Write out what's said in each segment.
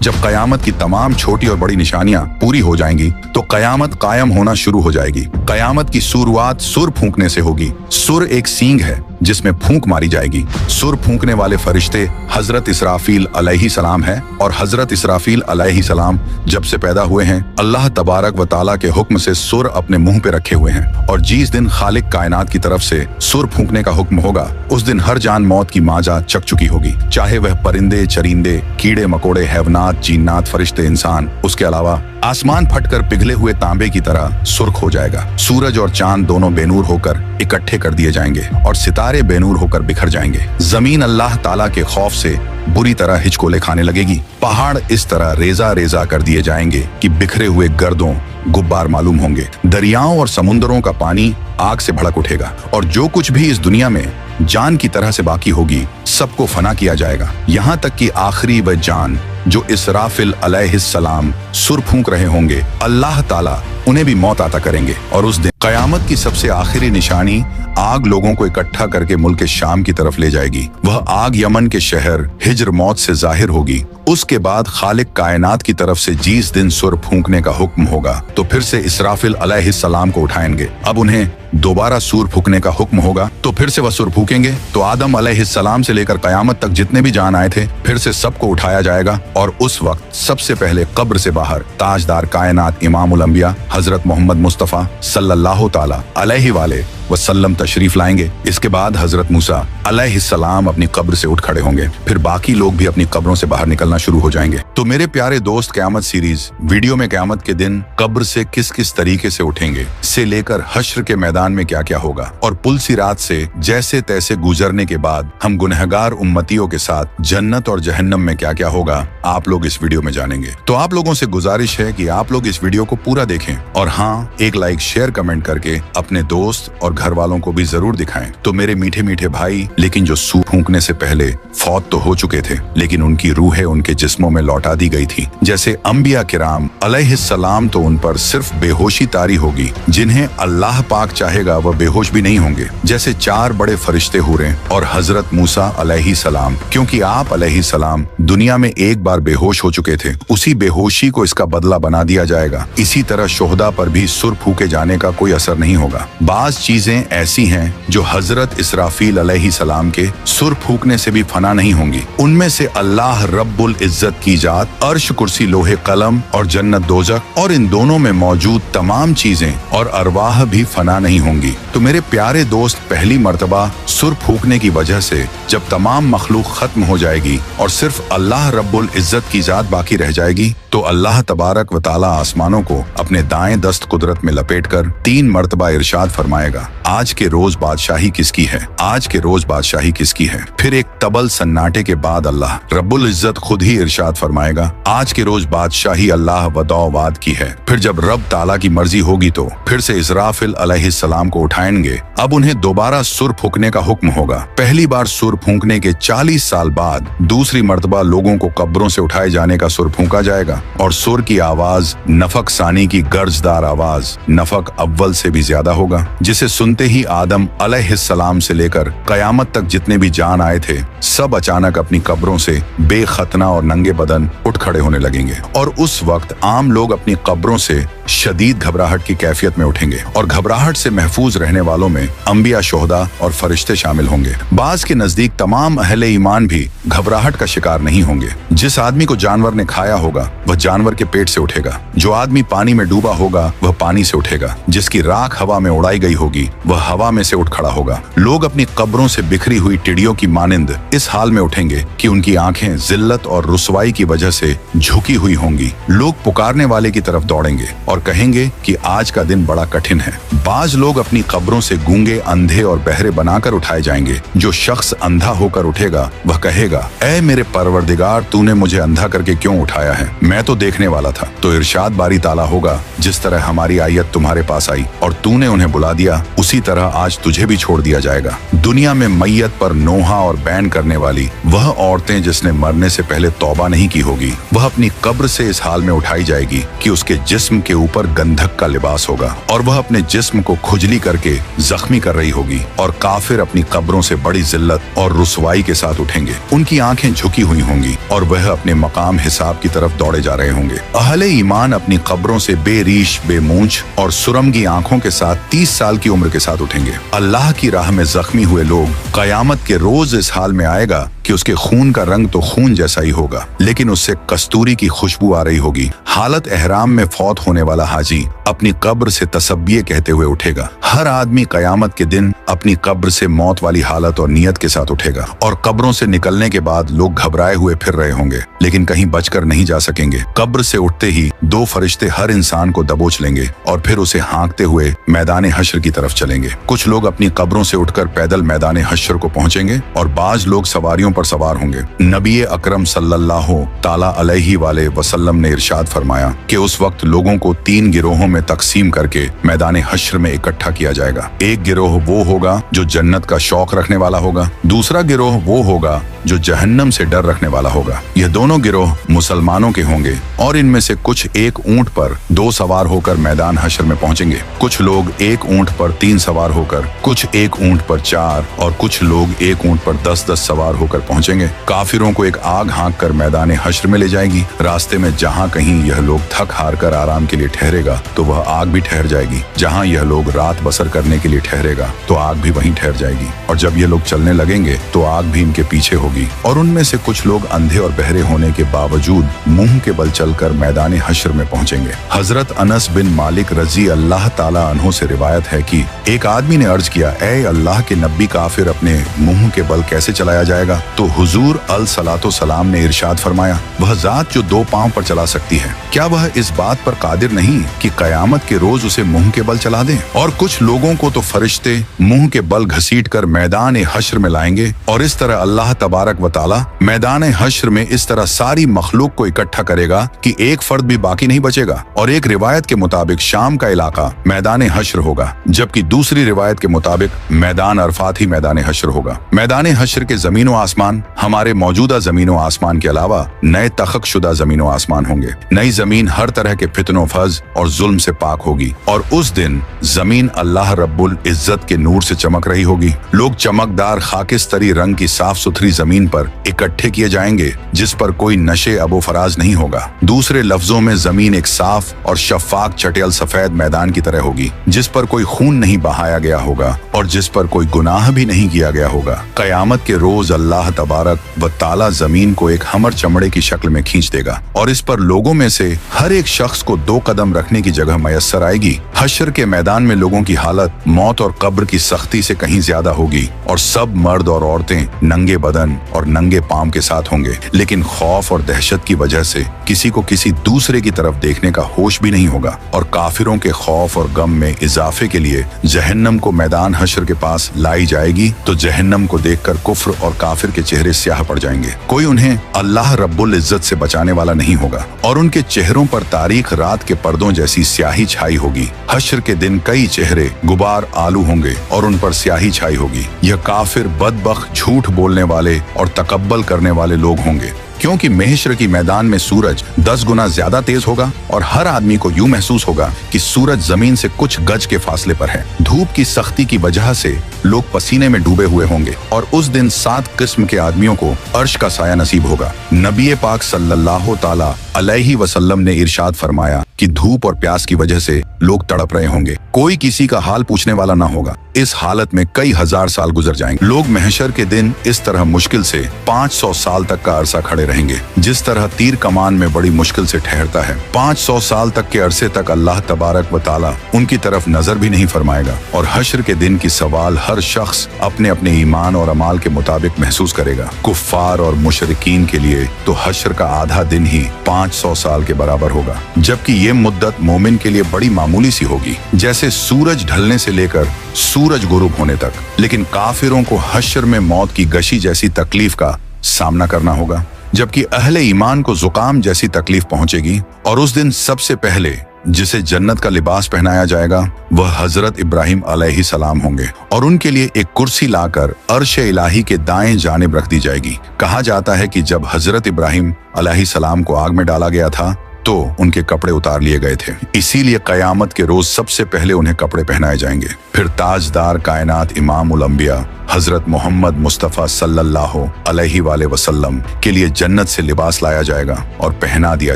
जब कयामत की तमाम छोटी और बड़ी निशानियां पूरी हो जाएंगी तो कयामत कायम होना शुरू हो जाएगी। कयामत की शुरुआत सुर फूंकने से होगी। सुर एक सींग है जिसमें फूंक मारी जाएगी। सुर फूंकने वाले फरिश्ते हजरत इसराफील अलैहि सलाम है, और हजरत इसराफील अलैहि सलाम जब से पैदा हुए हैं अल्लाह तबारक व ताला के हुक्म से सुर अपने मुंह पे रखे हुए हैं। और जिस दिन खालिक कायनात की तरफ से सुर फूंकने का हुक्म होगा उस दिन हर जान मौत की माजा चक चुकी होगी, चाहे वह परिंदे, चरिंदे, कीड़े मकोड़े, हैवनात, जिन्नात, फरिश्ते, इंसान। उसके अलावा आसमान फटकर पिघले हुए तांबे की तरह सुर्ख हो जाएगा। सूरज और चांद दोनों बेनूर होकर इकट्ठे कर दिए जाएंगे और सितारे बेनूर होकर बिखर जाएंगे। जमीन अल्लाह ताला के खौफ से बुरी तरह हिचकोले खाने लगेगी। पहाड़ इस तरह रेजा रेजा कर दिए जाएंगे कि बिखरे हुए गर्दों गुब्बार मालूम होंगे। दरियाओं और समुद्रों का पानी आग से भड़क उठेगा और जो कुछ भी इस दुनिया में जान की तरह से बाकी होगी सबको फना किया जाएगा, यहाँ तक कि आखिरी वह जान जो इसराफिल अलैहिस्सलाम सुर फूंक रहे होंगे अल्लाह ताला उन्हें भी मौत अता करेंगे। और उस दिन कयामत की सबसे आखिरी निशानी आग लोगों को इकट्ठा करके मुल्क शाम की तरफ ले जाएगी। वह आग यमन के शहर हिज्र मौत से जाहिर होगी। उसके बाद खालिक कायनात की तरफ से जिस दिन सुर फूंकने का हुक्म होगा तो फिर से इसराफिल अलैहिस्सलाम को उठाएंगे। अब उन्हें दोबारा सुर फूंकने का हुक्म होगा तो फिर से वह सुर फूंकेंगे। तो आदम अलैहिस्सलाम से लेकर कयामत तक जितने भी जान आए थे फिर से सबको उठाया जाएगा और उस वक्त सबसे पहले कब्र से बाहर ताजदार कायनात इमामुल अंबिया हजरत मोहम्मद मुस्तफा सल्लल्लाहु ताला अलैहि वाले वसल्लम तशरीफ लाएंगे। इसके बाद हजरत मूसा अलैहिस्सलाम अपनी कब्र से उठ खड़े होंगे। फिर बाकी लोग भी अपनी कब्रों से बाहर निकलना शुरू हो जाएंगे। तो मेरे प्यारे दोस्त, क़यामत सीरीज वीडियो में क़यामत के दिन कब्र से किस किस तरीके से उठेंगे से लेकर हश्र के मैदान में क्या क्या होगा और पुल सिरात से जैसे तैसे गुजरने के बाद हम गुनहगार उम्मतियों के साथ जन्नत और जहन्नम में क्या क्या होगा आप लोग इस वीडियो में जानेंगे। तो आप लोगों से गुजारिश है कि आप लोग इस वीडियो को पूरा देखें और हाँ, एक लाइक शेयर कमेंट करके अपने दोस्त और घर वालों को भी जरूर दिखाएं। तो मेरे मीठे मीठे भाई, लेकिन जो सूर फूंकने से पहले फौत तो हो चुके थे लेकिन उनकी रूहें उनके जिस्मों में लौटा दी गई थी, जैसे अंबिया किराम अलैहिस्सलाम, तो उन पर सिर्फ बेहोशी तारी होगी। जिन्हें अल्लाह पाक चाहेगा वह बेहोश भी नहीं होंगे, जैसे 4 बड़े फरिश्ते हुए और हजरत मूसा अलैहिस्सलाम। क्योंकि आप अलैहिस्सलाम दुनिया में एक बार बेहोश हो चुके थे, उसी बेहोशी को इसका बदला बना दिया जाएगा। इसी तरह शोहदा पर भी सुर फूके जाने का कोई असर नहीं होगा। बाज चीजें ऐसी हैं जो हजरत इसराफील अलैहिस्सलाम के सुर फूकने से भी फना नहीं होंगी। उनमें से अल्लाह रब्बुल इज्जत की जात, अर्श, कुर्सी, लोहे कलम और जन्नत दोजख और इन दोनों में मौजूद तमाम चीजें और अरवाह भी फना नहीं होंगी। तो मेरे प्यारे दोस्त, पहली मर्तबा सुर फूकने की वजह से जब तमाम मखलूक खत्म हो जाएगी और सिर्फ अल्लाह रब्बुल इज्जत की जात बाकी रह जाएगी तो अल्लाह तबारक व ताला आसमानों को अपने दाएं दस्त कुदरत में लपेटकर 3 मर्तबा इरशाद फरमाएगा, आज के रोज बादशाही किसकी है, आज के रोज बादशाही किसकी है। फिर एक तबल सन्नाटे के बाद अल्लाह रब्बुल इज्जत खुद ही इरशाद फरमाएगा, आज के रोज बादशाही अल्लाह वदौवाद की है। फिर जब रब ताला की मर्जी होगी तो फिर से इसराफिल अलैहिस्सलाम को उठाएंगे। अब उन्हें दोबारा सुर फूकने का हुक्म होगा। पहली बार सुर फूकने के 40 साल बाद दूसरी मर्तबा लोगों को कब्रों से उठाए जाने का सुर फूका जाएगा और सुर की आवाज नफक सानी की गर्जदार आवाज नफक अव्वल से भी ज्यादा होगा, जिसे सुनते ही आदम अलैहिस्सलाम से लेकर कयामत तक जितने भी जान आए थे सब अचानक अपनी कब्रों से बेखतना और नंगे बदन उठ खड़े होने लगेंगे। और उस वक्त आम लोग अपनी कब्रों से शदीद घबराहट की कैफियत में उठेंगे और घबराहट से महफूज रहने वालों में अंबिया, शोहदा और फरिश्ते शामिल होंगे। बाज के नजदीक तमाम अहले ईमान भी घबराहट का शिकार नहीं होंगे। जिस आदमी को जानवर ने खाया होगा वह जानवर के पेट से उठेगा, जो आदमी पानी में डूबा होगा वह पानी से उठेगा, जिसकी राख हवा में उड़ाई गई होगी वह हवा में से उठ खड़ा होगा। लोग अपनी कब्रों से बिखरी हुई टिड्डियों की मानिंद इस हाल में उठेंगे कि उनकी आंखें जिल्लत और रुसवाई की वजह से झुकी हुई होंगी। लोग पुकारने वाले की तरफ दौड़ेंगे और कहेंगे कि आज का दिन बड़ा कठिन है। बाज लोग अपनी कब्रों से गूंगे, अंधे और बहरे बनाकर उठाए जाएंगे। जो शख्स अंधा होकर उठेगा वह कहेगा, ऐ मेरे परवरदिगार, तूने मुझे अंधा करके क्यों उठाया है, मैं तो देखने वाला था। तो इरशाद बारी ताला होगा, जिस तरह हमारी आयत तुम्हारे पास आई और तूने उन्हें बुला दिया उसी तरह आज तुझे भी छोड़ दिया जाएगा। दुनिया में मैयत पर नोहा और बैन करने वाली वह औरतें जिसने मरने से पहले तौबा नहीं की होगी वह अपनी कब्र से इस हाल में उठाई जाएगी कि उसके जिस्म के ऊपर गंधक का लिबास होगा और वह अपने जिस्म को खुजली करके जख्मी कर रही होगी और काफिर अपनी कब्रों से बड़ी जिल्लत और रुसवाई के साथ उठेंगे। उनकी आंखें झुकी हुई होंगी और वह अपने मकाम हिसाब की तरफ दौड़े जा रहे होंगे। अहले ईमान अपनी कब्रों से बेरीश बेमूंछ और सुरमगी आंखों के साथ 30 साल की उम्र के साथ उठेंगे। अल्लाह की राह में जख्मी हुए लोग कयामत के रोज इस हाल में आएगा कि उसके खून का रंग तो खून जैसा ही होगा, लेकिन उससे कस्तूरी की खुशबू आ रही होगी। हालत एहराम में फौत होने वाला हाजी अपनी कब्र से तसब्बिये कहते हुए उठेगा। हर आदमी कयामत के दिन अपनी कब्र से मौत वाली हालत और नियत के साथ उठेगा और कब्रों से निकलने के बाद लोग घबराए हुए फिर रहे होंगे, लेकिन कहीं बचकर नहीं जा सकेंगे। कब्र से उठते ही 2 फरिश्ते हर इंसान को दबोच लेंगे और फिर उसे हाँकते हुए मैदान हश्र की तरफ चलेंगे। कुछ लोग अपनी कब्रों से उठकर पैदल मैदान हश्र को पहुंचेंगे और बाज लोग सवारियों पर सवार होंगे। नबी अकरम सल्लल्लाहु ताला अलैहि वसल्लम ने इरशाद फरमाया कि उस वक्त लोगों को 3 गिरोहों में तकसीम करके मैदान हश्र में इकट्ठा किया जाएगा। एक गिरोह वो होगा जो जन्नत का शौक रखने वाला होगा, दूसरा गिरोह वो होगा जो जहन्नम से डर रखने वाला होगा। यह दोनों गिरोह मुसलमानों के होंगे और इनमें से कुछ एक ऊंट पर 2 सवार होकर मैदान हश्र में पहुंचेंगे। कुछ लोग एक ऊंट पर 3 सवार होकर, कुछ एक ऊंट पर 4 और कुछ लोग एक ऊंट पर 10-10 सवार होकर पहुंचेंगे। काफिरों को एक आग हाँक कर मैदान हश्र में ले जाएगी। रास्ते में जहाँ कहीं यह लोग थक हार कर आराम के लिए ठहरेगा तो वह आग भी ठहर जाएगी। जहाँ यह लोग रात बसर करने के लिए ठहरेगा तो आग भी वहीं ठहर जाएगी। और जब ये लोग चलने लगेंगे तो आग भी इनके पीछे होगी। और उनमें से कुछ लोग अंधे और बहरे होने के बावजूद मुंह के बल चलकर मैदान हश्र में पहुंचेंगे। हजरत अनस बिन मालिक रजी अल्लाह ताला अन्हु से रिवायत है कि एक आदमी ने अर्ज किया, ए अल्लाह के नबी, काफिर अपने मुंह के बल कैसे चलाया जाएगा? तो हुजूर अलसलातो सलाम ने इरशाद फरमाया, वह जात जो 2 पांव पर चला सकती है, क्या वह इस बात पर कादिर नहीं कि कयामत के रोज उसे मुंह के बल चला दे? और कुछ लोगों को तो फरिश्ते मुंह के बल घसीट कर मैदान हश्र में लाएंगे और इस तरह अल्लाह तबारक व ताला मैदान हश्र में इस तरह सारी मखलूक को इकट्ठा करेगा कि एक फर्द भी बाकी नहीं बचेगा। और एक रिवायत के मुताबिक शाम का इलाका मैदान हश्र होगा, जबकि दूसरी रिवायत के मुताबिक मैदान अरफात ही मैदान हश्र होगा। मैदान हश्र के जमीन व आसमान हमारे मौजूदा जमीन व आसमान के अलावा नए तखक शुदा जमीन व आसमान होंगे। नई जमीन हर तरह के फितनों, फज और जुल्म से पाक होगी और उस दिन जमीन अल्लाह रब्बुल इज्जत के नूर से चमक रही होगी। लोग चमकदार खाकिस्तरी रंग की साफ सुथरी जमीन पर इकट्ठे किए जाएंगे जिस पर कोई नशे अबो फराज नहीं होगा। दूसरे लफ्जों में जमीन एक साफ और शफाक चटेल सफेद मैदान की तरह होगी जिस पर कोई खून नहीं बहाया गया होगा और जिस पर कोई गुनाह भी नहीं किया गया होगा। कयामत के रोज अल्लाह तबारक व ताला जमीन को एक हमर चमड़े की शक्ल में खींच देगा और इस पर लोगों में से हर एक शख्स को 2 कदम रखने की जगह मयस्सर आएगी। हश्र के मैदान में लोगों की हालत मौत और कब्र की सख्ती से कहीं ज्यादा होगी और सब मर्द और औरतें नंगे बदन और नंगे पांव के साथ होंगे, लेकिन खौफ और दहशत की वजह से किसी को किसी दूसरे की तरफ देखने का होश भी नहीं होगा। और काफिरों के खौफ और गम में इजाफे के लिए जहन्नम को मैदान हश्र के पास लाई जाएगी तो जहन्नम को देखकर कुफ्र और काफिर के चेहरे स्याह पड़ जाएंगे। कोई उन्हें अल्लाह रब्बुल इज्जत से बचाने वाला नहीं होगा और उनके चेहरों पर तारीख रात के पर्दों जैसी स्याही छाई होगी। हश्र के दिन कई चेहरे गुबार आलू होंगे और उन पर स्याही छाई होगी। यह काफिर, बदबख्त, झूठ बोलने वाले और तकब्बल करने वाले लोग होंगे, क्योंकि महशर की मैदान में सूरज 10 गुना ज्यादा तेज होगा और हर आदमी को यूं महसूस होगा कि सूरज जमीन से कुछ गज के फासले पर है। धूप की सख्ती की वजह से लोग पसीने में डूबे हुए होंगे और उस दिन 7 किस्म के आदमियों को अर्श का साया नसीब होगा। नबी पाक सल्लल्लाहु ताला अलैहि वसल्लम ने इरशाद फरमाया कि धूप और प्यास की वजह से लोग तड़प रहे होंगे, कोई किसी का हाल पूछने वाला ना होगा। इस हालत में कई हजार साल गुजर जाएंगे। लोग महशर के दिन इस तरह मुश्किल से 500 साल तक का अरसा खड़े रहेंगे, जिस तरह तीर कमान में बड़ी मुश्किल से ठहरता है। 500 साल तक के अरसे तक अल्लाह तबारक व ताला उनकी तरफ नजर भी नहीं फरमाएगा और हश्र के दिन की सवाल हर शख्स अपने अपने ईमान और अमाल के मुताबिक महसूस करेगा। कुफ्फार और मुशरिकीन के लिए तो हश्र का आधा दिन ही 500 साल के बराबर होगा, जबकि ये मुद्दत मोमिन के लिए बड़ी मामूली सी होगी, जैसे सूरज ढलने से लेकर सूरज गुरूब होने तक। लेकिन काफिरों को हश्र में मौत की गशी जैसी तकलीफ का सामना करना होगा, जबकि अहले ईमान को जुकाम जैसी तकलीफ पहुंचेगी। और उस दिन सबसे पहले जिसे जन्नत का लिबास पहनाया जाएगा वह हजरत इब्राहिम अलैहिस्सलाम होंगे और उनके लिए एक कुर्सी लाकर अर्श इलाही के दाएं जानिब रख दी जाएगी। कहा जाता है कि जब हजरत इब्राहिम अलैहिस्सलाम को आग में डाला गया था तो उनके कपड़े उतार लिए गए थे। इसीलिए कयामत के रोज सबसे पहले उन्हें कपड़े पहनाए जाएंगे। फिर ताजदार कायनात इमाम उल अंबिया हजरत मोहम्मद मुस्तफ़ा सल्लल्लाहु अलैहि वसल्लम के लिए जन्नत से लिबास लाया जाएगा और पहना दिया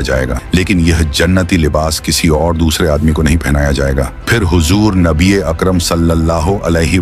जाएगा, लेकिन यह जन्नती लिबास किसी और दूसरे आदमी को नहीं पहनाया जाएगा। फिर हुजूर नबी अकरम सल्लल्लाहु अलैहि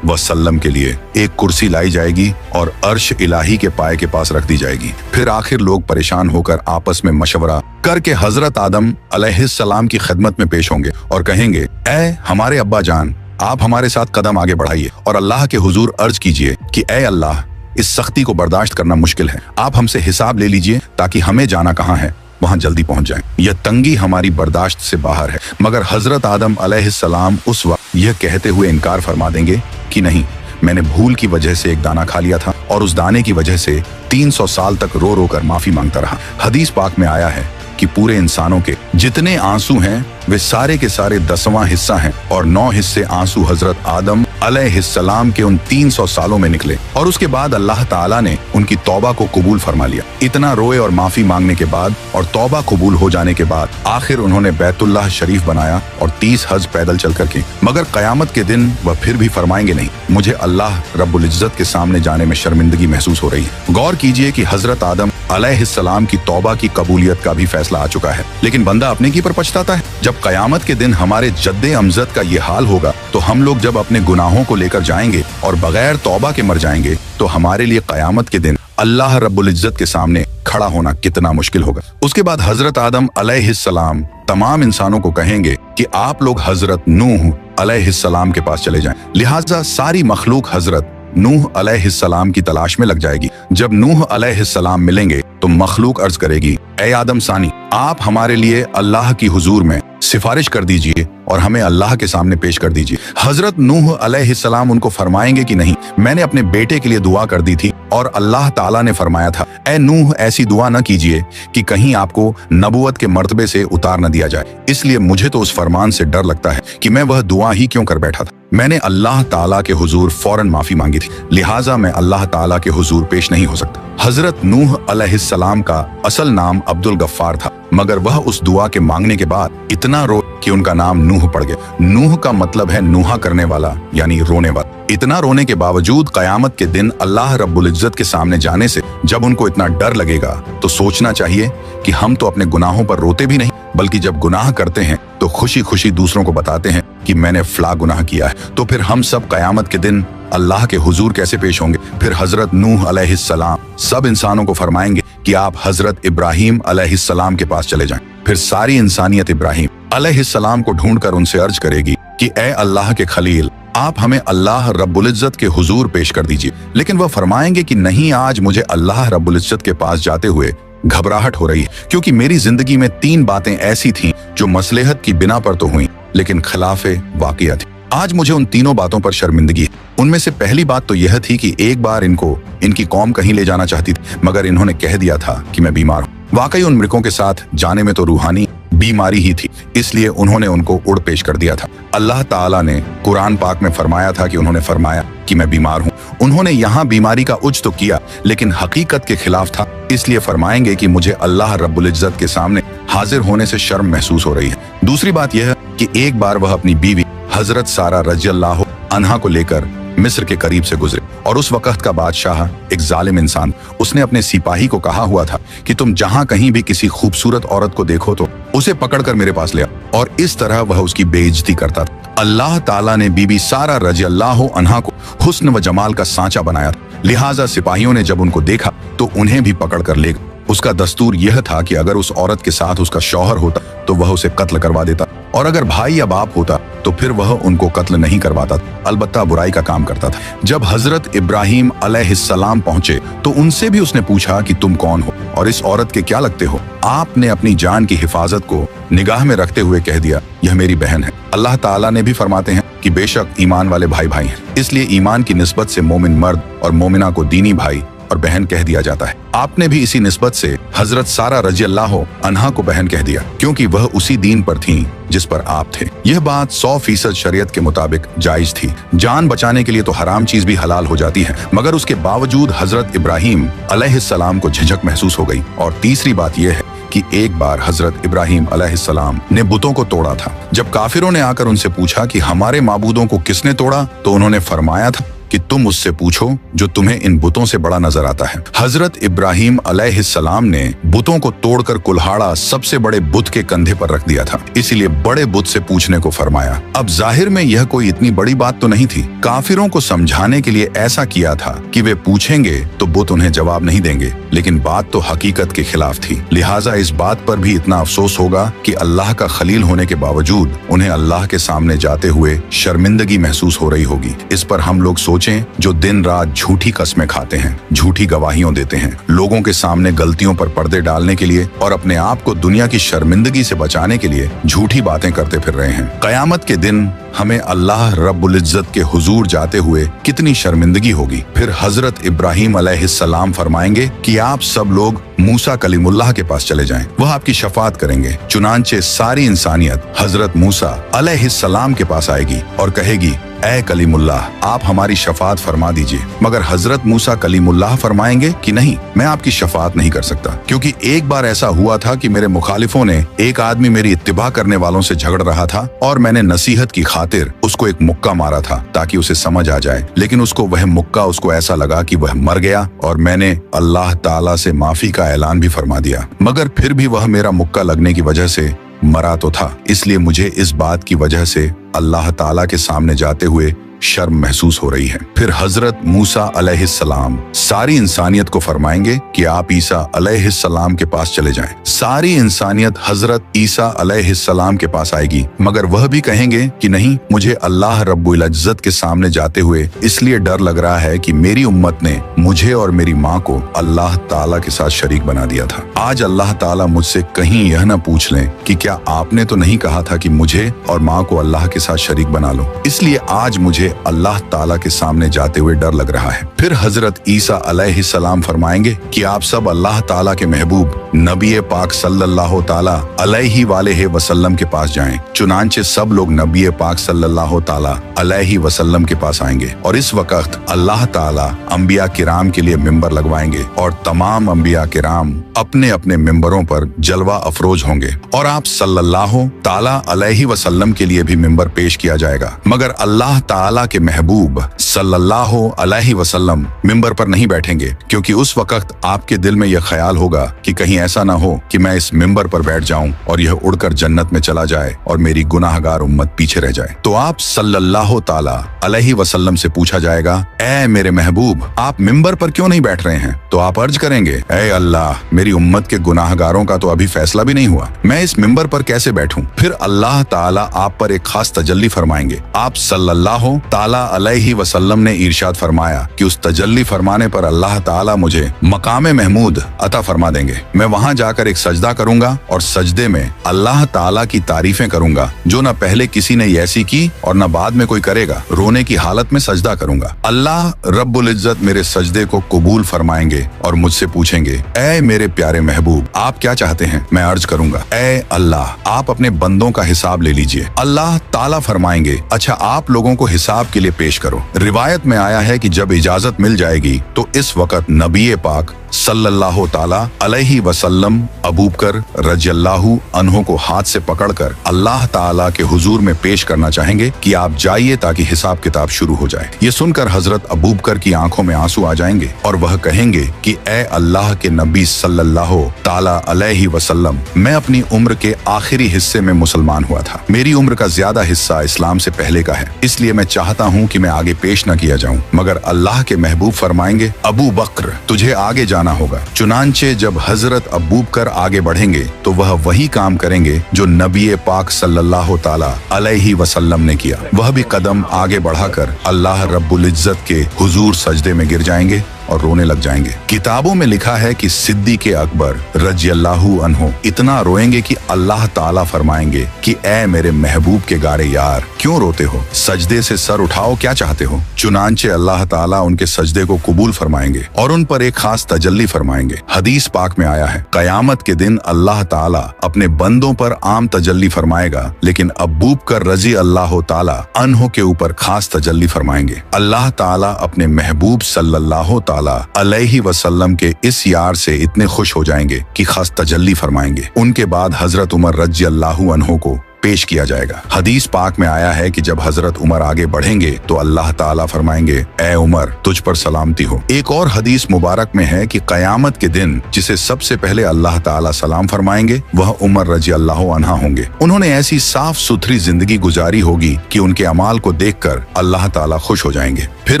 वसल्लम के लिए एक कुर्सी लाई जाएगी और अर्श इलाही के पाए के पास रख दी जाएगी। फिर आखिर लोग परेशान होकर आपस में मशवरा करके हजरत आदम अलैहिस्सलाम की खिदमत में पेश होंगे और कहेंगे, ऐ हमारे अब्बा जान, आप हमारे साथ कदम आगे बढ़ाइए और अल्लाह के हुजूर अर्ज कीजिए कि ऐ अल्लाह, इस सख्ती को बर्दाश्त करना मुश्किल है, आप हमसे हिसाब ले लीजिए ताकि हमें जाना कहाँ है वहां जल्दी पहुंच जाएं। यह तंगी हमारी बर्दाश्त से बाहर है। मगर हजरत आदम अलैहिस्सलाम उस वक्त यह कहते हुए इनकार फरमा देंगे कि नहीं, मैंने भूल की वजह से एक दाना खा लिया था और उस दाने की वजह से 300 साल तक रो रो कर माफी मांगता रहा। हदीस पाक में आया है कि पूरे इंसानों के जितने आंसू हैं वे सारे के सारे 10वां हिस्सा हैं और 9 हिस्से आंसू हजरत आदम अलैहिस्सलाम के उन 300 सालों में निकले और उसके बाद अल्लाह ताला ने उनकी तौबा को कबूल फरमा लिया। इतना रोए और माफी मांगने के बाद और तौबा कबूल हो जाने के बाद आखिर उन्होंने बैतुल्लाह शरीफ बनाया और 30 हज पैदल चल करके। मगर कयामत के दिन वह फिर भी फरमाएंगे, नहीं, मुझे अल्लाह रब्बुल इज्जत के सामने जाने में शर्मिंदगी महसूस हो रही है। गौर कीजिए कि हजरत आदम अलैहिस्सलाम की तौबा की कबूलियत का भी फैसला आ चुका है, लेकिन बंदा अपने की पर पछताता है। जब कयामत के दिन हमारे जद्दे अमजद का ये हाल होगा तो हम लोग जब अपने गुनाहों को लेकर जाएंगे और बगैर तौबा के मर जाएंगे तो हमारे लिए कयामत के दिन अल्लाह रब्बुल इज्जत के सामने खड़ा होना कितना मुश्किल होगा। उसके बाद हजरत आदम अलैहिस्सलाम तमाम इंसानों को कहेंगे कि आप लोग हजरत नूह अलैहिस्सलाम के पास चले जाएं। लिहाजा सारी मखलूक हजरत नूह अलैहिस्सलाम की तलाश में लग जाएगी। जब नूह अलैहिस्सलाम मिलेंगे तो मखलूक अर्ज करेगी, ऐ आदम सानी, आप हमारे लिए अल्लाह की हुजूर में सिफारिश कर दीजिए और हमें अल्लाह के सामने पेश कर दीजिए। हजरत नूह अलैहिस्सलाम उनको फरमाएंगे कि नहीं, मैंने अपने बेटे के लिए दुआ कर दी थी और अल्लाह ताला ने फरमाया था, ऐ नूह, ऐसी दुआ न कीजिए कि कहीं आपको नबुवत के मर्तबे से उतार न दिया जाए। इसलिए मुझे तो उस फरमान से डर लगता है कि मैं वह दुआ ही क्यों कर बैठा था। मैंने अल्लाह ताला के हुजूर फौरन माफी मांगी थी, लिहाजा मैं अल्लाह ताला के हुजूर पेश नहीं हो सकता। हजरत नूह अलैहिस्सलाम का असल नाम अब्दुल गफ्फार था, मगर वह उस दुआ के मांगने के बाद इतना रो कि उनका नाम नूह पड़ गया। नूह का मतलब है नूहा करने वाला, यानी रोने वाला। इतना रोने के बावजूद कयामत के दिन अल्लाह रब्बुल इज्जत के सामने जाने से जब उनको इतना डर लगेगा तो सोचना चाहिए कि हम तो अपने गुनाहों पर रोते भी नहीं, बल्कि जब गुनाह करते हैं तो खुशी खुशी दूसरों को बताते हैं कि मैंने फला गुनाह किया है। तो फिर हम सब कयामत के दिन अल्लाह के हुजूर कैसे पेश होंगे। फिर हजरत नूह अलैहिस्सलाम सब इंसानों को फरमाएंगे कि आप हजरत इब्राहिम अलैहिस्सलाम के पास चले जाएं। फिर सारी इंसानियत इब्राहिम अलैहिस्सलाम को ढूंढकर उनसे अर्ज करेगी कि ए अल्लाह के खलील, आप हमें अल्लाह रब्बुल इज्जत के हुजूर पेश कर दीजिए। लेकिन वह फरमाएंगे कि नहीं, आज मुझे अल्लाह रब्बुल इज्जत के पास जाते हुए घबराहट हो रही है, क्योंकि मेरी जिंदगी में 3 बातें ऐसी थीं जो मसलहत की बिना पर तो हुई लेकिन खिलाफे वाक़िया थी। आज मुझे उन तीनों बातों पर शर्मिंदगी है। उनमें से पहली बात तो यह थी कि एक बार इनको इनकी कौम कहीं ले जाना चाहती थी, मगर इन्होंने कह दिया था कि मैं बीमार हूँ। वाकई उन मृगों के साथ जाने में तो रूहानी बीमारी ही थी, इसलिए उन्होंने उनको उड़ पेश कर दिया था। अल्लाह ताला ने कुरान पाक में फरमाया था कि उन्होंने फरमाया कि मैं बीमार हूँ। उन्होंने यहाँ बीमारी का उज तो किया लेकिन हकीकत के खिलाफ था, इसलिए फरमाएंगे कि मुझे अल्लाह रब्बुल इज्जत के सामने हाजिर होने से शर्म महसूस हो रही है। दूसरी बात यह कि एक बार वह अपनी बीवी हजरत सारा रज़ियल्लाहु अन्हा को लेकर मिस्र के करीब से गुजरे और उस वक्त का बादशाह एक जालिम इंसान, उसने अपने सिपाही को कहा हुआ था कि तुम जहां कहीं भी किसी खूबसूरत औरत को देखो तो उसे पकड़कर मेरे पास ले आओ, और इस तरह वह उसकी बेइज्जती करता था। अल्लाह ताला ने बीबी सारा रज़ियल्लाहु अन्हा को हुस्न व जमाल का सांचा बनाया था, लिहाजा सिपाहियों ने जब उनको देखा तो उन्हें भी पकड़ कर ले गए। उसका दस्तूर यह था कि अगर उस औरत के साथ उसका शौहर होता तो वह उसे कत्ल करवा देता, और अगर भाई या बाप होता तो फिर वह उनको कत्ल नहीं करवाता, अलबत्ता बुराई का काम करता था। जब हजरत इब्राहिम अलैहिस्सलाम पहुंचे तो उनसे भी उसने पूछा कि तुम कौन हो और इस औरत के क्या लगते हो। आपने अपनी जान की हिफाजत को निगाह में रखते हुए कह दिया, यह मेरी बहन है। अल्लाह ताला ने भी फरमाते हैं कि बेशक ईमान वाले भाई भाई हैं, इसलिए ईमान की निस्बत से मोमिन मर्द और मोमिना को दीनी भाई और बहन कह दिया जाता है। आपने भी इसी निस्बत से हजरत सारा रज़ियल्लाहु अन्हा को बहन कह दिया, क्योंकि वह उसी दीन पर थीं जिस पर आप थे। यह बात 100% शरीयत के मुताबिक जायज थी। जान बचाने के लिए तो हराम चीज भी हलाल हो जाती है, मगर उसके बावजूद हजरत इब्राहिम अलैहिस्सलाम को झिझक महसूस हो गई। और तीसरी बात यह है कि एक बार हजरत इब्राहिम अलैहिस्सलाम ने बुतों को तोड़ा था। जब काफिरों ने आकर उनसे पूछा कि हमारे माबूदों को किसने तोड़ा, तो उन्होंने फरमाया था कि तुम उससे पूछो जो तुम्हें इन बुतों से बड़ा नजर आता है। हजरत इब्राहिम अलैहिस्सलाम ने बुतों को तोड़कर कुल्हाड़ा सबसे बड़े बुत के कंधे पर रख दिया था, इसीलिए बड़े बुत से पूछने को फरमाया। अब जाहिर में यह कोई इतनी बड़ी बात तो नहीं थी। काफिरों को समझाने के लिए ऐसा किया था कि वे पूछेंगे तो बुत उन्हें जवाब नहीं देंगे, लेकिन बात तो हकीकत के खिलाफ थी। लिहाजा इस बात पर भी इतना अफसोस होगा कि अल्लाह का खलील होने के बावजूद उन्हें अल्लाह के सामने जाते हुए शर्मिंदगी महसूस हो रही होगी। इस पर हम लोग जो दिन रात झूठी कस्में खाते हैं, झूठी गवाहियों देते हैं, लोगों के सामने गलतियों पर पर्दे डालने के लिए और अपने आप को दुनिया की शर्मिंदगी से बचाने के लिए झूठी बातें करते फिर रहे हैं। कयामत के दिन हमें अल्लाह रब्बुल इज्जत के हुजूर जाते हुए कितनी शर्मिंदगी होगी। फिर हजरत इब्राहिम अलैहिस्सलाम फरमाएंगे कि आप सब लोग मूसा कलीमुल्लाह के पास चले जाएं, वह आपकी शफाअत करेंगे। चुनांचे सारी इंसानियत हजरत मूसा अलैहिस्सलाम के पास आएगी और कहेगी, ऐ कलीमुल्लाह, आप हमारी शफाअत फरमा दीजिए। मगर हजरत मूसा कलीमुल्लाह फरमाएंगे कि नहीं, मैं आपकी शफाअत नहीं कर सकता, क्योंकि एक बार ऐसा हुआ था कि मेरे मुखालिफों ने एक आदमी मेरी इत्तिबा करने वालों से झगड़ रहा था और मैंने नसीहत की खातिर उसको एक मुक्का मारा था ताकि उसे समझ आ जाए, लेकिन वह मुक्का उसको ऐसा लगा कि वह मर गया और मैंने अल्लाह ताला से माफी का ऐलान भी फरमा दिया, मगर फिर भी वह मेरा मुक्का लगने की वजह से मरा तो था। इसलिए मुझे इस बात की वजह से अल्लाह ताला के सामने जाते हुए शर्म महसूस हो रही है। फिर हजरत मूसा अलैहिस्सलाम सारी इंसानियत को फरमाएंगे कि आप ईसा अलैहिस्सलाम के पास चले जाएं। सारी इंसानियत हजरत ईसा अलैहिस्सलाम के पास आएगी, मगर वह भी कहेंगे कि नहीं, मुझे अल्लाह रब्बुल इज्जत के सामने जाते हुए इसलिए डर लग रहा है कि मेरी उम्मत ने मुझे और मेरी माँ को अल्लाह ताला के साथ शरीक बना दिया था। आज अल्लाह ताला मुझसे कहीं यह न पूछ लें कि क्या आपने तो नहीं कहा था कि मुझे और माँ को अल्लाह के साथ शरीक बना लो। इसलिए आज मुझे अल्लाह ताला के सामने जाते हुए डर लग रहा है। फिर हजरत ईसा अलैहिस्सलाम फरमाएंगे कि आप सब अल्लाह ताला के महबूब नबी पाक सल्लल्लाहु ताला अलैहि वालेहि वसल्लम के पास जाएं। चुनांचे सब लोग नबी पाक सल्लल्लाहु ताला अलैहि वसल्लम के पास आएंगे और इस वक्त अल्लाह ताला अंबिया किराम के लिए मिंबर लगवाएंगे और तमाम अंबिया किराम अपने अपने मिंबरों पर जलवा अफरोज होंगे और आप सल्लल्लाहु ताला अलैहि वसल्लम के लिए भी मिंबर पेश किया जाएगा। मगर अल्लाह ताला के महबूब सल्लल्लाहु अलैहि वसल्लम मिंबर पर नहीं बैठेंगे, क्योंकि उस वक्त आपके दिल में यह ख्याल होगा कि कहीं ऐसा ना हो कि मैं इस मिंबर पर बैठ जाऊं और यह उड़कर जन्नत में चला जाए और मेरी गुनाहगार उम्मत पीछे रह जाए। तो आप सल्लल्लाहु ताला अलैहि वसल्लम से पूछा जाएगा, ऐ मेरे महबूब, आप मिंबर पर क्यों नहीं बैठ रहे हैं? तो आप अर्ज करेंगे, ऐ अल्लाह, मेरी उम्मत के गुनाहगारों का तो अभी फैसला भी नहीं हुआ, मैं इस मिंबर पर कैसे बैठूं? फिर अल्लाह ताला आप पर एक खास तजल्ली फरमाएंगे। आप सल्लल्लाहु ताला अलैहि वसल्लम ने इरशाद फरमाया कि उस तजल्ली फरमाने पर अल्लाह ताला मुझे मकामे महमूद अता फरमा देंगे। मैं वहां जाकर एक सजदा करूंगा और सजदे में अल्लाह ताला की तारीफें करूंगा जो न पहले किसी ने ऐसी की और न बाद में कोई करेगा। रोने की हालत में सजदा करूंगा। अल्लाह रब्बुल इज्जत मेरे सजदे को कबूल फरमाएंगे और मुझसे पूछेंगे, ऐ मेरे प्यारे महबूब, आप क्या चाहते हैं? मैं अर्ज करूंगा, ऐ अल्लाह, आप अपने बंदों का हिसाब ले लीजिए। अल्लाह ताला फरमाएंगे, अच्छा आप लोगों को हिसाब के लिए पेश करो। रिवायत में आया है कि जब इजाजत मिल जाएगी तो इस वक्त नबी पाक सल्लल्लाहु ताला अलैहि वसल्लम अबू बकर रज़ियल्लाहु अन्हु को हाथ से पकड़कर अल्लाह ताला के हुजूर में पेश करना चाहेंगे कि आप जाइए ताकि हिसाब किताब शुरू हो जाए। ये सुनकर हजरत अबू बकर की आंखों में आंसू आ जाएंगे और वह कहेंगे कि ए अल्लाह के नबी सल्लल्लाहु ताला अलैहि वसल्लम, मैं अपनी उम्र के आखिरी हिस्से में मुसलमान हुआ था। मेरी उम्र का ज्यादा हिस्सा इस्लाम से पहले का है, इसलिए मैं चाहता हूँ कि मैं आगे पेश न किया जाऊँ। मगर अल्लाह के महबूब फरमाएंगे, अबू बकर, तुझे आगे जाना होगा। चुनांचे जब हजरत अबू बकर आगे बढ़ेंगे तो वह वही काम करेंगे जो नबी पाक सल्लल्लाहु ताला अलैहि वसल्लम ने किया। वह भी कदम आगे बढ़ाकर अल्लाह रब्बुल इज्जत के हुजूर सजदे में गिर जाएंगे और रोने लग जाएंगे। किताबों में लिखा है कि सिद्दीक़ अकबर रज़ियल्लाहु अन्हु इतना रोएंगे कि अल्लाह ताला फरमाएंगे कि ए मेरे महबूब के गारे यार, क्यों रोते हो? सजदे से सर उठाओ, क्या चाहते हो? चुनांचे अल्लाह ताला उनके सजदे को कबूल फरमाएंगे और उन पर एक खास तजल्ली फरमाएंगे। हदीस पाक में आया है, कयामत के दिन अल्लाह ताला अपने बंदों पर आम तजल्ली फरमाएगा, लेकिन अबू बकर रज़ियल्लाहु ताला अन्हु के ऊपर खास तजल्ली फरमाएंगे। अल्लाह ताला अपने महबूब सल्लल्लाहु ताला अलैहि वसल्लम के इस यार से इतने खुश हो जाएंगे कि खास तजल्ली फरमाएंगे। उनके बाद हजरत उमर रज़ी अल्लाहु अन्हु को पेश किया जाएगा। हदीस पाक में आया है कि जब हजरत उमर आगे बढ़ेंगे तो अल्लाह ताला फरमाएंगे, ए उमर तुझ पर सलामती हो। एक और हदीस मुबारक में है कि कयामत के दिन जिसे सबसे पहले अल्लाह ताला सलाम फरमाएंगे वह उमर रज़ी अल्लाहु अन्हा होंगे। उन्होंने ऐसी साफ सुथरी जिंदगी गुजारी होगी कि उनके अमाल को देखकर अल्लाह ताला खुश हो जाएंगे। फिर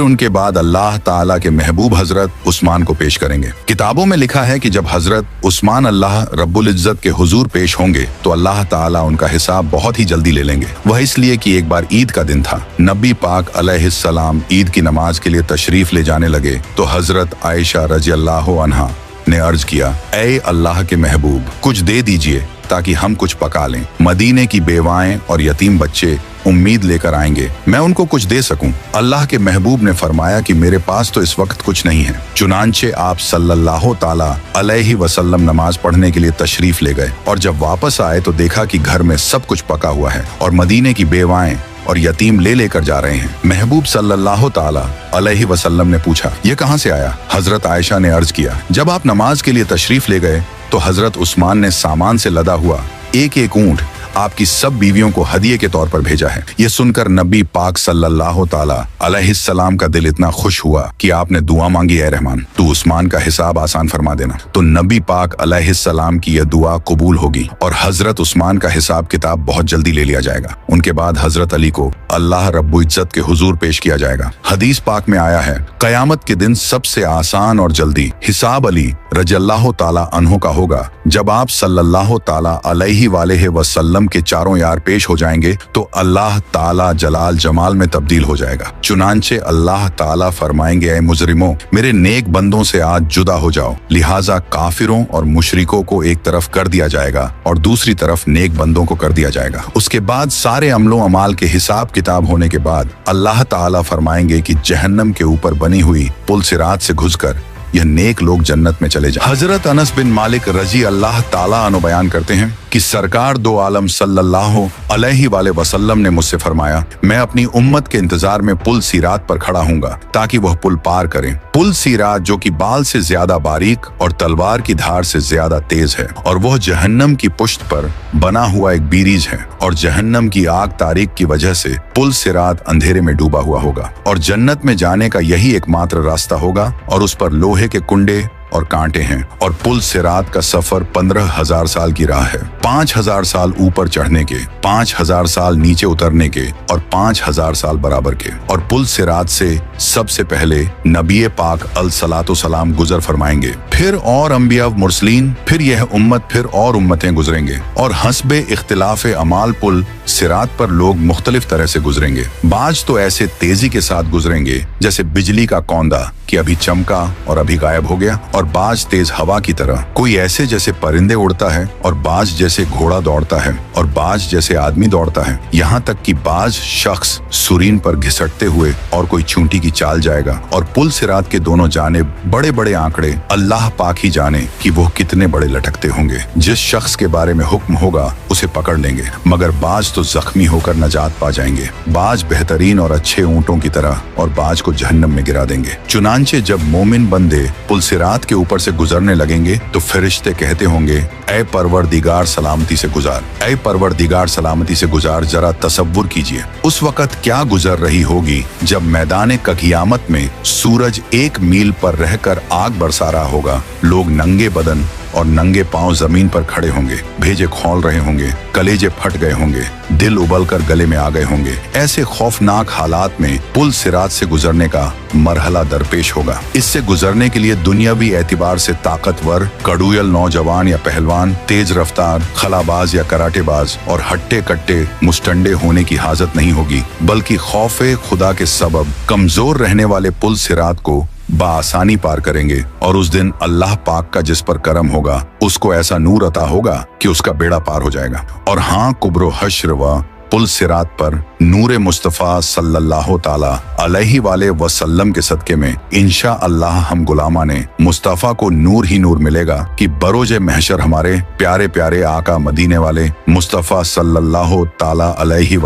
उनके बाद अल्लाह ताला के महबूब हजरत उस्मान को पेश करेंगे। किताबों में लिखा है कि जब हजरत उस्मान अल्लाह रब्बुल इज्जत के हुजूर पेश होंगे तो अल्लाह ताला उनका हिसाब बहुत ही जल्दी ले लेंगे। वह इसलिए कि एक बार ईद का दिन था। नबी पाक अलैहिस्सलाम ईद की नमाज के लिए तशरीफ ले जाने लगे तो हजरत आयशा रज़ी अल्लाहु अन्हा ने अर्ज किया, ऐ अल्लाह के महबूब कुछ दे दीजिए ताकि हम कुछ पका लें। मदीने की बेवाएं और यतीम बच्चे उम्मीद लेकर आएंगे, मैं उनको कुछ दे सकूं। अल्लाह के महबूब ने फरमाया कि मेरे पास तो इस वक्त कुछ नहीं है। चुनांचे आप सल्लल्लाहु ताला अलैहि वसल्लम नमाज पढ़ने के लिए तशरीफ ले गए और जब वापस आए तो देखा कि घर में सब कुछ पका हुआ है और मदीने की बेवाएं और यतीम ले लेकर जा रहे हैं। महबूब सल्लल्लाहु ताला अलैहि वसल्लम ने पूछा, ये कहां से आया? हजरत आयशा ने अर्ज किया, जब आप नमाज के लिए तशरीफ ले गए तो हजरत उस्मान ने सामान से लदा हुआ एक एक ऊंट आपकी सब बीवियों को हदिये के तौर पर भेजा है। ये सुनकर नबी पाक सल्लल्लाहु ताला अलैहिस्सलाम का दिल इतना खुश हुआ कि आपने दुआ मांगी, ऐ रहमान तू उस्मान का हिसाब आसान फरमा देना। तो नबी पाक अलैहिस्सलाम की यह दुआ कबूल होगी और हजरत उस्मान का हिसाब किताब बहुत जल्दी ले लिया जाएगा। उनके बाद हजरत अली को अल्लाह रब्बुल इज्जत के हुजूर पेश किया जाएगा। हदीस पाक में आया है, कयामत के दिन सबसे आसान और जल्दी हिसाब अली रज़ियल्लाहु ताला अन्हु का होगा। जब आप सल्लल्लाहु ताला अलैहि वालेहि वसल्लम के चारों यार पेश हो जाएंगे तो अल्लाह ताला जलाल जमाल में तब्दील हो जाएगा। चुनांचे अल्लाह ताला फरमाएंगे, ऐ मुजरिमों मेरे नेक बंदों से आज जुदा हो जाओ। लिहाजा काफिरों और मुशरिकों को एक तरफ कर दिया जाएगा और दूसरी तरफ नेक बंदों को कर दिया जाएगा। उसके बाद सारे अमलों अमाल के हिसाब किताब होने के बाद अल्लाह ताला फरमाएंगे कि जहन्नम के ऊपर बनी हुई पुल सिरात से घुसकर यह नेक लोग जन्नत में चले जाएं। हजरत अनस बिन मालिक रजी अल्लाह ताला अन्हु बयान करते हैं कि सरकार दो आलम सल्लल्लाहु अलैहि वसल्लम ने मुझसे फरमाया, मैं अपनी उम्मत के इंतजार में पुल सीरात पर खड़ा हूँगा ताकि वह पुल पार करें। पुल सीरात जो कि बाल से ज्यादा बारीक और तलवार की धार से ज्यादा तेज है और वह जहन्नम की पुश्त पर बना हुआ एक बीरीज है और जहन्नम की आग तारीक की वजह से पुल सिरात अंधेरे में डूबा हुआ होगा और जन्नत में जाने का यही एकमात्र रास्ता होगा और उस पर लोहे के कुंडे और कांटे हैं और पुल सिरात का सफर 15,000 साल की राह है। 5,000 साल ऊपर चढ़ने के, 5,000 साल नीचे उतरने के और 5,000 साल बराबर के। और पुल सिरात से सबसे पहले नबी पाक अलसलातो सलाम गुजर फरमाएंगे, फिर और अंबिया मुरसलीन, फिर यह उम्मत, फिर और उम्मतें गुजरेंगे और हस्बे इख्तिलाफ अमाल पुल सिरात पर लोग मुख्तलिफ तरह से गुजरेंगे। बाज तो ऐसे तेजी के साथ गुजरेंगे जैसे बिजली का कौंदा कि अभी चमका और अभी गायब हो गया, और बाज तेज हवा की तरह, कोई ऐसे जैसे परिंदे उड़ता है और बाज जैसे घोड़ा दौड़ता है और बाज जैसे आदमी दौड़ता है। यहाँ तक कि बाज शख्स सुरीन पर घिसटते हुए और कोई चूंटी की चाल जाएगा। और पुल सिरात के दोनों जानिब बड़े बड़े आंकड़े, अल्लाह पाक ही जाने कि वो कितने बड़े लटकते होंगे। जिस शख्स के बारे में हुक्म होगा उसे पकड़ लेंगे, मगर बाज तो जख्मी होकर नजात पा जाएंगे। बाज बेहतरीन और अच्छे ऊंटों की तरह और बाज को जहन्नम में गिरा देंगे। चुनांचे जब मोमिन बंदे पुल सिरात के ऊपर से गुजरने लगेंगे तो फरिश्ते कहते होंगे, ऐ परवरदिगार सलामती से गुजार, ऐ परवरदिगार सलामती से गुजार। जरा तसव्वुर कीजिए उस वक्त क्या गुजर रही होगी जब मैदान क़यामत में सूरज 1 मील पर रहकर आग बरसा रहा होगा। लोग नंगे बदन और नंगे पांव जमीन पर खड़े होंगे, भेजे खौल रहे होंगे, कलेजे फट गए होंगे, दिल उबल कर गले में आ गए होंगे। ऐसे खौफनाक हालात में पुल सिरात से गुजरने का मरहला दरपेश होगा। इससे गुजरने के लिए दुनियावी एतबार से ताकतवर, कड़ूयल नौजवान या पहलवान, तेज रफ्तार, खलाबाज या कराटेबाज और हट्टे कट्टे मुस्टंडे होने की हाजत नहीं होगी, बल्कि खौफे खुदा के सबब कमजोर रहने वाले पुल सिरात को बाआसानी पार करेंगे। और उस दिन अल्लाह पाक का जिस पर करम होगा उसको ऐसा नूर अता होगा कि उसका बेड़ा पार हो जाएगा। और हाँ, कुब्रो हश्र व पुल सिरात पर नूर मुस्तफ़ा सल्लल्लाहु ताला अलैहि वसल्लम के सदके में इंशा अल्लाह हम गुलामा ने मुस्तफ़ा को नूर ही नूर मिलेगा कि बरोज महशर हमारे प्यारे प्यारे आका मदीने वाले मुस्तफ़ा सल्लल्लाहु ताला अलैहि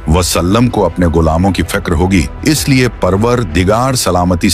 वसल्लम को अपने गुलामों की फिक्र होगी। इसलिए परवरदिगार सलामती